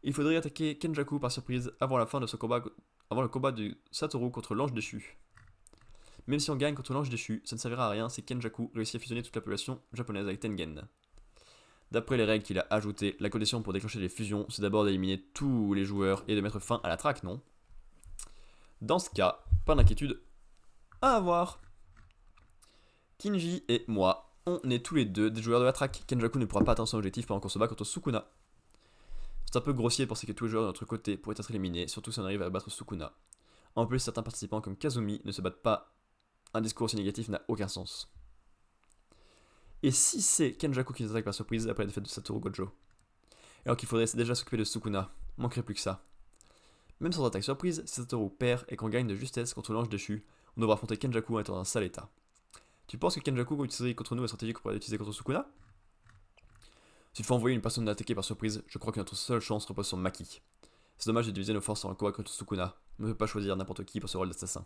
Il faudrait attaquer Kenjaku par surprise avant la fin de ce combat, avant le combat de Satoru contre l'ange déchu. Même si on gagne contre l'ange déchu, ça ne servira à rien si Kenjaku réussit à fusionner toute la population japonaise avec Tengen. D'après les règles qu'il a ajoutées, la condition pour déclencher les fusions, c'est d'abord d'éliminer tous les joueurs et de mettre fin à la traque, non? Dans ce cas, pas d'inquiétude à avoir. Kinji et moi, on est tous les deux des joueurs de la traque. Kenjaku ne pourra pas atteindre son objectif pendant qu'on se bat contre Sukuna. C'est un peu grossier de penser que tous les joueurs de notre côté pourraient être éliminés, surtout si on arrive à battre Sukuna. En plus, certains participants comme Kazumi ne se battent pas. Un discours aussi négatif n'a aucun sens. Et si c'est Kenjaku qui nous attaque par surprise après la défaite de Satoru Gojo? Alors qu'il faudrait déjà s'occuper de Sukuna, manquerait plus que ça. Même sans attaque surprise, si Satoru perd et qu'on gagne de justesse contre l'ange déchu, on devra affronter Kenjaku en étant dans un sale état. Tu penses que Kenjaku utiliserait contre nous la stratégie qu'on pourrait utiliser contre Sukuna? S'il faut envoyer une personne attaquer par surprise, je crois que notre seule chance repose sur Maki. C'est dommage de diviser nos forces en un combat contre Sukuna. On ne peut pas choisir n'importe qui pour ce rôle d'assassin.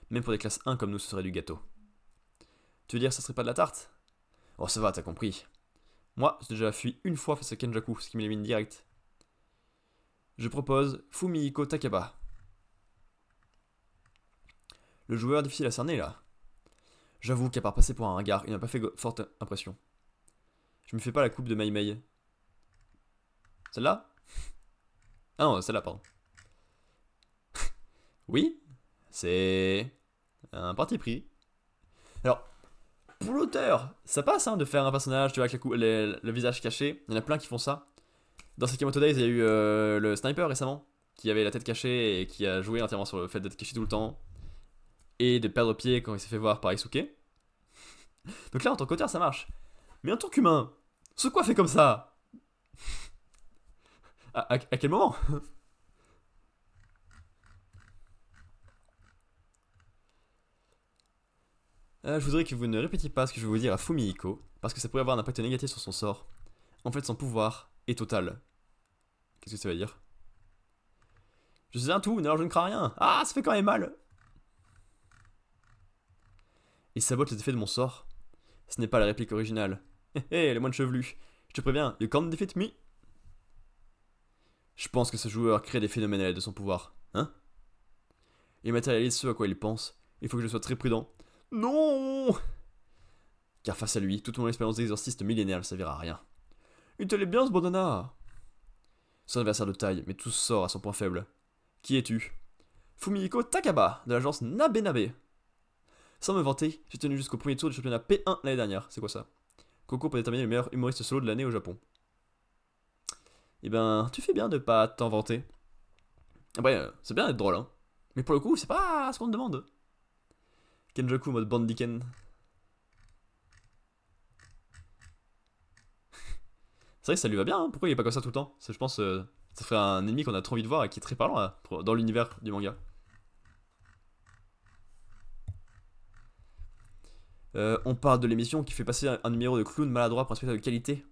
Même pour des classes 1 comme nous, ce serait du gâteau. Tu veux dire que ça serait pas de la tarte? Oh ça va, t'as compris. Moi, j'ai déjà fui une fois face à Kenjaku, ce qui m'élimine direct. Je propose Fumihiko Takaba. Le joueur difficile à cerner là. J'avoue qu'à part passer pour un ringard, il n'a pas fait forte impression. Je me fais pas la coupe de Mei Mei. Celle-là? Ah non, celle-là, pardon. Oui, c'est un parti pris. Alors, pour l'auteur, ça passe hein, de faire un personnage, tu vois, avec le visage caché. Il y en a plein qui font ça. Dans Sakamoto Days, il y a eu le sniper récemment, qui avait la tête cachée et qui a joué entièrement sur le fait d'être caché tout le temps. Et de perdre pied quand il s'est fait voir par Isuke. Donc là, en tant qu'auteur, ça marche. Mais en tant qu'humain, se coiffer comme ça à quel moment? Je voudrais que vous ne répétiez pas ce que je vais vous dire à Fumihiko, parce que ça pourrait avoir un impact négatif sur son sort. En fait, son pouvoir est total. Qu'est-ce que ça veut dire? Je sais un tout, alors je ne crains rien. Ah, ça fait quand même mal. Il sabote les effets de mon sort. Ce n'est pas la réplique originale. Hé hé, les moines chevelus. Je te préviens, you can't defeat me. Je pense que ce joueur crée des phénomènes à l'aide de son pouvoir. Hein? Il matérialise ce à quoi il pense. Il faut que je sois très prudent. Non! Car face à lui, toute mon expérience d'exorciste millénaire ne servira à rien. Il te l'est bien ce bandana! Son adversaire de taille, mais tout sort à son point faible. Qui es-tu? Fumihiko Takaba, de l'agence Nabenabe. Sans me vanter, j'ai tenu jusqu'au premier tour du championnat P1 l'année dernière. C'est quoi ça? Concours pour déterminer le meilleur humoriste solo de l'année au Japon. Eh ben, tu fais bien de pas t'en vanter. Après, c'est bien d'être drôle, hein. Mais pour le coup, c'est pas ce qu'on te demande. Kenjaku mode Bandiken. C'est vrai que ça lui va bien, hein. Pourquoi il est pas comme ça tout le temps? Je pense ça ferait un ennemi qu'on a trop envie de voir et qui est très parlant là, dans l'univers du manga. On parle de l'émission qui fait passer un numéro de clown maladroit pour un spectacle de qualité.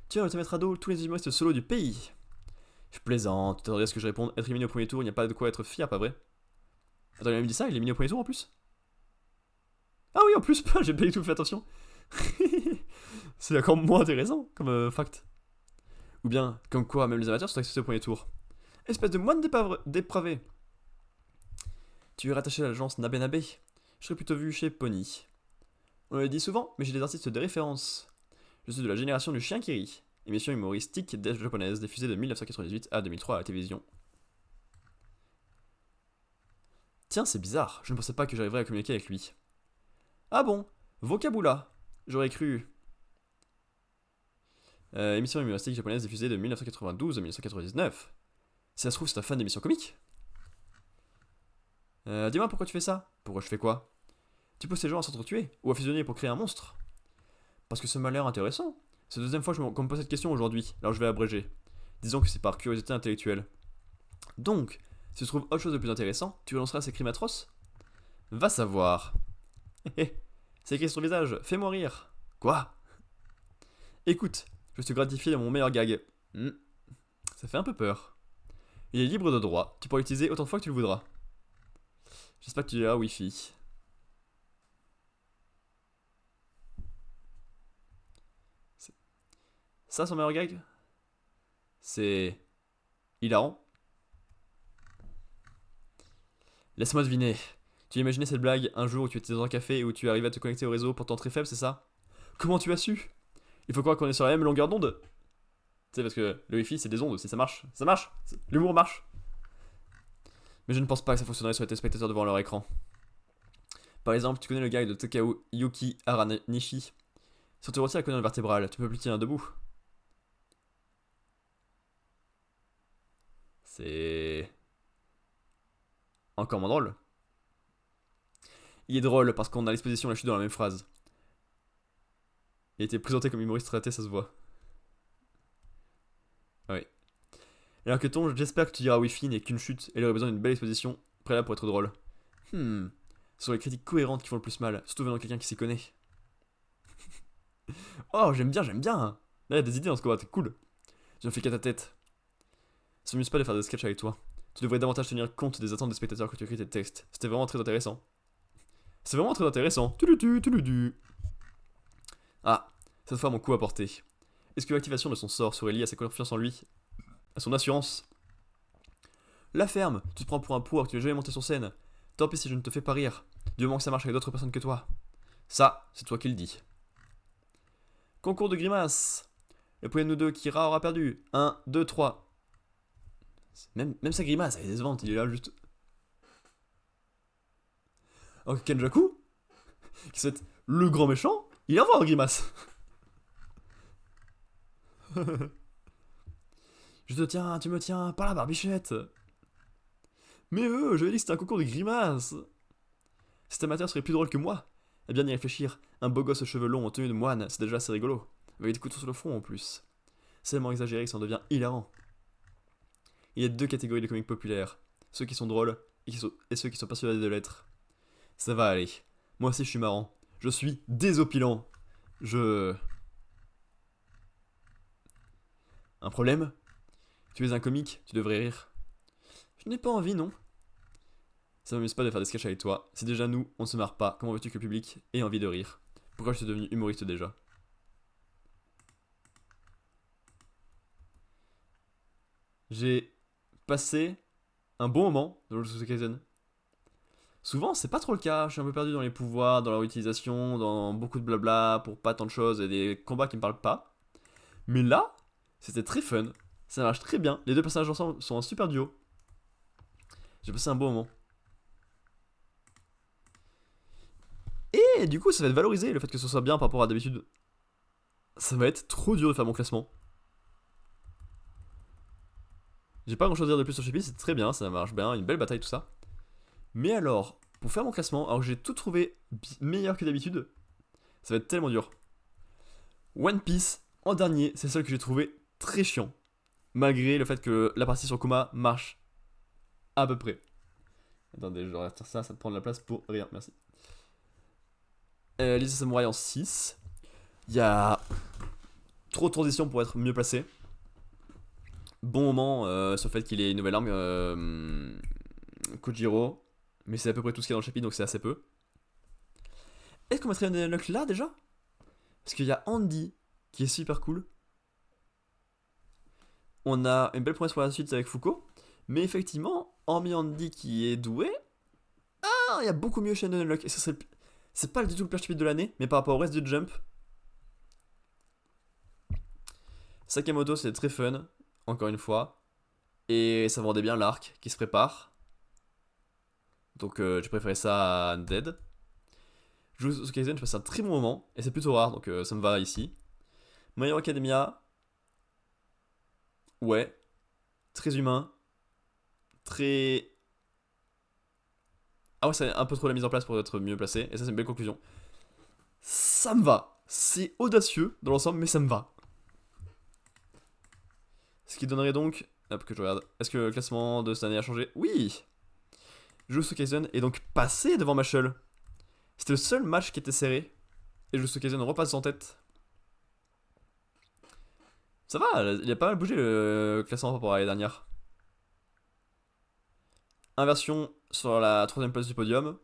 Tiens, te mettre à dos tous les humoristes solo du pays. Je plaisante, tu t'attendais à ce que je réponde être éliminé au premier tour, il n'y a pas de quoi être fier, pas vrai? Attends, il a même dit ça, il est éliminé au premier tour en plus? Ah oui, en plus, j'ai pas du tout fait attention. C'est encore moins intéressant comme fact. Ou bien, comme quoi, même les amateurs sont accessibles au premier tour. Espèce de moine dépravé. Tu es rattaché à l'agence Nabenabe. Je serais plutôt vu chez Pony. On le dit souvent, mais j'ai des artistes de référence. Je suis de la génération du chien qui rit. Émission humoristique japonaise diffusée de 1998 à 2003 à la télévision. Tiens, c'est bizarre, je ne pensais pas que j'arriverais à communiquer avec lui. Ah bon, Vocabula. J'aurais cru. Émission humoristique japonaise diffusée de 1992 à 1999. Si ça se trouve, c'est un fan d'émissions comiques. Dis-moi pourquoi tu fais ça? Pourquoi je fais quoi? Tu pousses les gens à s'entretuer ou à fusionner pour créer un monstre? Parce que ça m'a l'air intéressant. C'est la deuxième fois qu'on me pose cette question aujourd'hui, alors je vais abréger. Disons que c'est par curiosité intellectuelle. Donc, si tu trouves autre chose de plus intéressant, tu relanceras ces crimes atroces? Va savoir. Hé, c'est écrit sur le visage, fais-moi rire. Quoi? Écoute, je suis gratifié de mon meilleur gag. Ça fait un peu peur. Il est libre de droit, tu pourras l'utiliser autant de fois que tu le voudras. J'espère que tu l'as Wi-Fi. Ça, son meilleur gag? C'est hilarant. Laisse-moi deviner. Tu as imaginé cette blague un jour où tu étais dans un café et où tu arrivais à te connecter au réseau pourtant très faible, c'est ça? Comment tu as su? Il faut croire qu'on est sur la même longueur d'onde. Tu sais, parce que le Wi-Fi c'est des ondes aussi, ça marche. Ça marche. L'humour marche. Mais je ne pense pas que ça fonctionnerait sur les téléspectateurs devant leur écran. Par exemple, tu connais le gag de Takao Yuki Aranishi. Si on te retire la colonne vertébrale, tu peux plus tenir debout. C'est encore moins drôle. Il est drôle parce qu'on a l'exposition la chute dans la même phrase. Il a été présenté comme humoriste raté, ça se voit. Oui. Alors que ton, j'espère que tu diras Wi-Fi n'est qu'une chute et il aurait besoin d'une belle exposition, préalable pour être drôle. Ce sont les critiques cohérentes qui font le plus mal, surtout venant de quelqu'un qui s'y connaît. Oh, j'aime bien. Là, il y a des idées dans ce combat, c'est cool. Je ne fais qu'à ta tête. Ça m'amuse pas de faire des sketchs avec toi. Tu devrais davantage tenir compte des attentes des spectateurs quand tu écris tes textes. C'était vraiment très intéressant. C'est vraiment très intéressant. Ah, cette fois mon coup à porter. Est-ce que l'activation de son sort serait liée à sa confiance en lui? À son assurance? La ferme, tu te prends pour un pourri, tu n'es jamais monté sur scène. Tant pis si je ne te fais pas rire, du moment que ça marche avec d'autres personnes que toi. Ça, c'est toi qui le dis. Concours de grimaces. Le premier de nous deux, Kira, aura perdu. 1, 2, 3. Même sa grimace, elle est décevante, il est là juste. Alors que Kenjaku, qui souhaite le grand méchant, il est en grimace. Je te tiens, tu me tiens par la barbichette. Mais je lui ai dit que c'était un concours de grimaces. Cet amateur serait plus drôle que moi. Eh bien, y réfléchir, un beau gosse aux cheveux longs en tenue de moine, c'est déjà assez rigolo. Avec des couteaux sur le front en plus. C'est tellement exagéré que ça en devient hilarant. Il y a deux catégories de comiques populaires. Ceux qui sont drôles et ceux qui sont persuadés de l'être. Ça va aller. Moi aussi je suis marrant. Je suis désopilant. Un problème? Tu es un comique, tu devrais rire. Je n'ai pas envie, non. Ça m'amuse pas de faire des sketchs avec toi. Si déjà nous, on ne se marre pas, comment veux-tu que le public ait envie de rire? Pourquoi je suis devenu humoriste déjà? J'ai passé un bon moment dans Jujutsu Kaisen. Souvent, c'est pas trop le cas. Je suis un peu perdu dans les pouvoirs, dans leur utilisation, dans beaucoup de blabla pour pas tant de choses et des combats qui me parlent pas. Mais là, c'était très fun. Ça marche très bien. Les deux personnages ensemble sont un super duo. J'ai passé un bon moment. Et du coup, ça va être valorisé le fait que ce soit bien par rapport à d'habitude. Ça va être trop dur de faire mon classement. J'ai pas grand chose à dire de plus sur le chapitre, c'est très bien, ça marche bien, une belle bataille, tout ça. Mais alors, pour faire mon classement, alors que j'ai tout trouvé meilleur que d'habitude, ça va être tellement dur. One Piece, en dernier, c'est celle que j'ai trouvé très chiant. Malgré le fait que la partie sur Kuma marche à peu près. Attendez, je vais retire ça, ça te prend de la place pour rien, merci. Lisa Samurai en 6. Il y a trop de transitions pour être mieux placé. Bon moment sur le fait qu'il ait une nouvelle arme, Kojiro. Mais c'est à peu près tout ce qu'il y a dans le chapitre, donc c'est assez peu. Est-ce qu'on mettrait un unlock là déjà? Parce qu'il y a Andy qui est super cool. On a une belle promesse pour la suite avec Foucault. Mais effectivement, hormis Andy qui est doué, il y a beaucoup mieux chez Unlock. Et ça serait. C'est pas du tout le pire chapitre de l'année, mais par rapport au reste du Jump. Sakamoto, c'est très fun, encore une fois. Et ça vendait bien l'arc qui se prépare. Donc j'ai préféré ça à Undead. Jujutsu Kaisen, je passe un très bon moment. Et c'est plutôt rare, donc ça me va ici. My Hero Academia. Ouais. Très humain. Très. Ah ouais, c'est un peu trop la mise en place pour être mieux placé. Et ça, c'est une belle conclusion. Ça me va. C'est audacieux dans l'ensemble, mais ça me va. Ce qui donnerait donc. Hop, que je regarde. Est-ce que le classement de cette année a changé? Oui! Jujutsu Kaisen est donc passé devant Mashle. C'était le seul match qui était serré. Et Jujutsu Kaisen repasse en tête. Ça va, il a pas mal bougé le classement par rapport à l'année dernière. Inversion sur la troisième place du podium.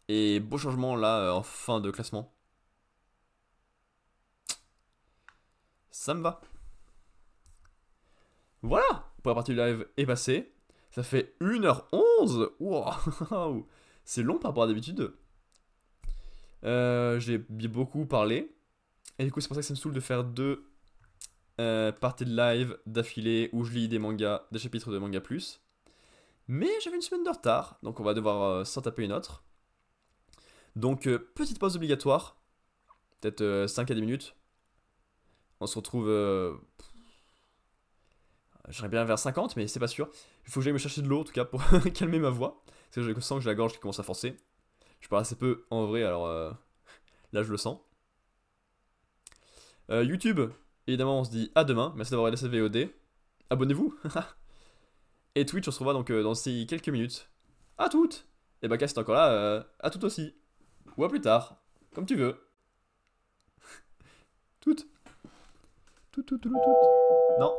Et beau changement là en fin de classement. Ça me va. Voilà, pour la partie live est passée. Ça fait 1h11. Wow. C'est long par rapport à d'habitude. J'ai beaucoup parlé. Et du coup, c'est pour ça que ça me saoule de faire deux parties de live d'affilée où je lis des mangas, des chapitres de manga plus. Mais j'avais une semaine de retard, donc on va devoir s'en taper une autre. Donc, petite pause obligatoire. Peut-être 5 à 10 minutes. On se retrouve. J'aimerais bien vers 50, mais c'est pas sûr. Il faut que j'aille me chercher de l'eau en tout cas pour calmer ma voix. Parce que je sens que j'ai la gorge qui commence à forcer. Je parle assez peu en vrai, alors là je le sens. YouTube, évidemment, on se dit à demain. Merci d'avoir regardé cette VOD. Abonnez-vous. Et Twitch, on se revoit donc dans ces quelques minutes. À toutes. Et bah, Cass est encore là. À toutes aussi. Ou à plus tard. Comme tu veux. Toutes. Toutes. Non.